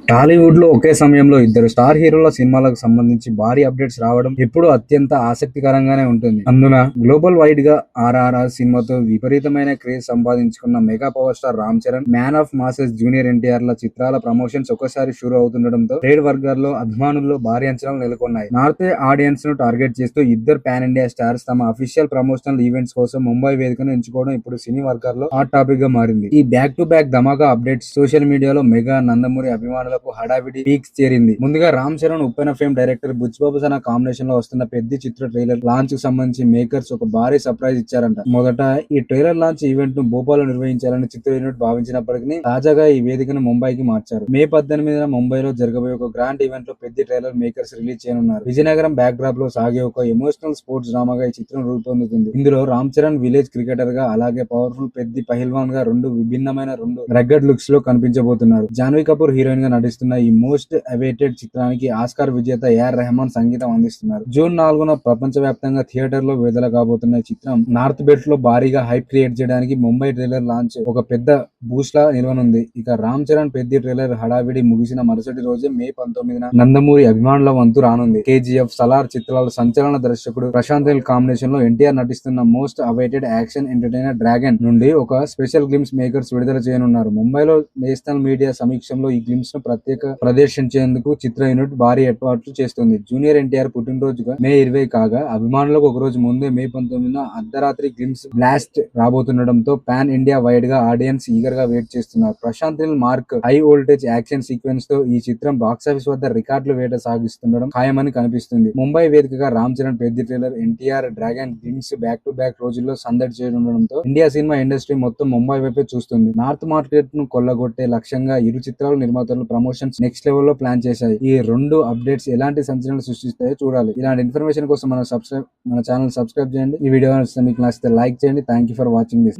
టాలీవుడ్ లో ఒకే సమయంలో ఇద్దరు స్టార్ హీరోల సినిమాలకు సంబంధించి భారీ అప్డేట్స్ రావడం ఎప్పుడూ అత్యంత ఆసక్తికరంగానే ఉంటుంది. అందున గ్లోబల్ వైడ్ గా ఆర్ఆర్ఆర్ సినిమాతో విపరీతమైన క్రేజ్ సంపాదించుకున్న mega power star Ram Charan, man of masses junior NTR ల చిత్రాల ప్రమోషన్స్ ఒక్కసారి షురూ అవుతుండటంతో ట్రేడ్ వర్గాల్లో అభిమానుల్లో భారీ అంచనాలు నెలకొన్నాయి. నార్త్ ఆడియన్స్ ను టార్గెట్ చేస్తూ ఇద్దరు పాన్ ఇండియా స్టార్స్ తమ అఫీషియల్ ప్రమోషనల్ ఈవెంట్స్ కోసం ముంబై వేదికను ఎంచుకోవడం ఇప్పుడు సినీ వర్గాల్లో హాట్ టాపిక్ గా మారింది. ఈ బ్యాక్ టు బ్యాక్ ధమాకా అప్డేట్స్ సోషల్ మీడియాలో మెగా నందమూరి అభిమానులకు హడావిడి పీక్స్ చేరింది. ముందుగా Ram Charan, Uppena fame director Buchibabu Sana combination లో వస్తున్న పెద్ద చిత్ర ట్రైలర్ లాంచ్ కు సంబంధించి మేకర్స్ ఒక భారీ సర్ప్రైజ్ ఇచ్చారంట. మొదట ఈ ట్రైలర్ లాంచ్ ఈవెంట్ ను భోపాల్లో నిర్వహించాలని చిత్ర యూనిట్ భావించినప్పటికీ తాజాగా ఈ వేదికను ముంబైకి మార్చారు. మే 18న ముంబైలో జరగబోయే ఒక గ్రాండ్ ఈవెంట్ లో పెద్ద ట్రైలర్ మేకర్స్ రిలీజ్ చేయనున్నారు. విజయనగరం బ్యాక్ డ్రాప్ లో సాగే ఒక ఎమోషనల్ స్పోర్ట్స్ డ్రామాగా ఈ చిత్రం రూపొందుతుంది. ఇందులో రామ్ చరణ్ విలేజ్ క్రికెటర్ గా, అలాగే పవర్ఫుల్ పెద్ద పహిల్వాన్ గా రెండు రగ్గడ్ లుక్స్ లో కనిపించబోతున్నారు. జాన్వీ కపూర్ హీరోయిన్ గా నటిస్తున్న ఈ మోస్ట్ అవైటెడ్ చిత్రానికి ఆస్కార్ విజేత ఏఆర్ రెహమాన్ సంగీతం అందిస్తున్నారు. జూన్ 4న ప్రపంచ వ్యాప్తంగా థియేటర్ లో విడుదల కాబోతున్న ఈ చిత్రం నార్త్ బెల్ట్ లో భారీగా హైప్ క్రియేట్ చేయడానికి ముంబై ట్రైలర్ లాంచ్ ఒక పెద్ద బూస్ట్ లా నిలవనుంది. ఇక రామ్ చరణ్ పెద్ద ట్రైలర్ హడావిడి ముగిసిన మరుసటి రోజే మే 19న నందమూరి అభిమానుల వంతు రానుంది. కేజీఎఫ్, సలార్ చిత్రాల సంచలన దర్శకుడు ప్రశాంత్ నీల్ కాంబినేషన్ లో ఎన్టీఆర్ నటిస్తున్న most awaited action entertainer dragon నుండి ఒక స్పెషల్ గ్లిమ్స్ మేకర్స్ విడుదల చేయనున్నారు. ముంబైలో నేషనల్ మీడియా సమీక్షంలో ఈ గ్లిమ్స్ ను ప్రదర్శించేందుకు చిత్ర యూనిట్ భారీ ఏర్పాట్లు చేస్తుంది. జూనియర్ ఎన్టీఆర్ పుట్టినరోజుగా మే 20 కాగా అభిమానులకు ఒక రోజు ముందే మే 19న అర్ధరాత్రి గ్లిమ్స్ బ్లాస్ట్ రాబోతుండటంతో పాన్ ఇండియా వైడ్ గా ఆడియన్స్ ఈగర్ గా వెయిట్ చేస్తున్నారు. Prashanth Neel mark high voltage action sequence తో ఈ చిత్రం బాక్సాఫీస్ వద్ద రికార్డులు వేట సాగిస్తుండడం ఖాయమని కనిపిస్తుంది. ముంబై వేదికగా రామ్ చరణ్ పెద్ద trailer, NTR dragon glimpse back to back రోజుల్లో సందడి చేయనుండడంతో ఇండియా సినిమా ఇండస్ట్రీ మొత్తం ముంబై వైపే చూస్తుంది. నార్త్ మార్కెట్ ను కొల్లగొట్టే లక్ష్యంగా ఇరు చిత్రాల నిర్మాతలు ప్రమోషన్స్ నెక్స్ట్ లెవెల్ లో ప్లాన్ చేశాయి. ఈ రెండు అప్డేట్స్ ఎలాంటి సంచలనాలు సృష్టిస్తాయో చూడాలి. ఇలాంటి ఇన్ఫర్మేషన్ కోసం మన ఛానల్ సబ్స్క్రైబ్ చేయండి. ఈ వీడియో మీకు నచ్చితే లైక్ చేయండి. Thank you for watching this.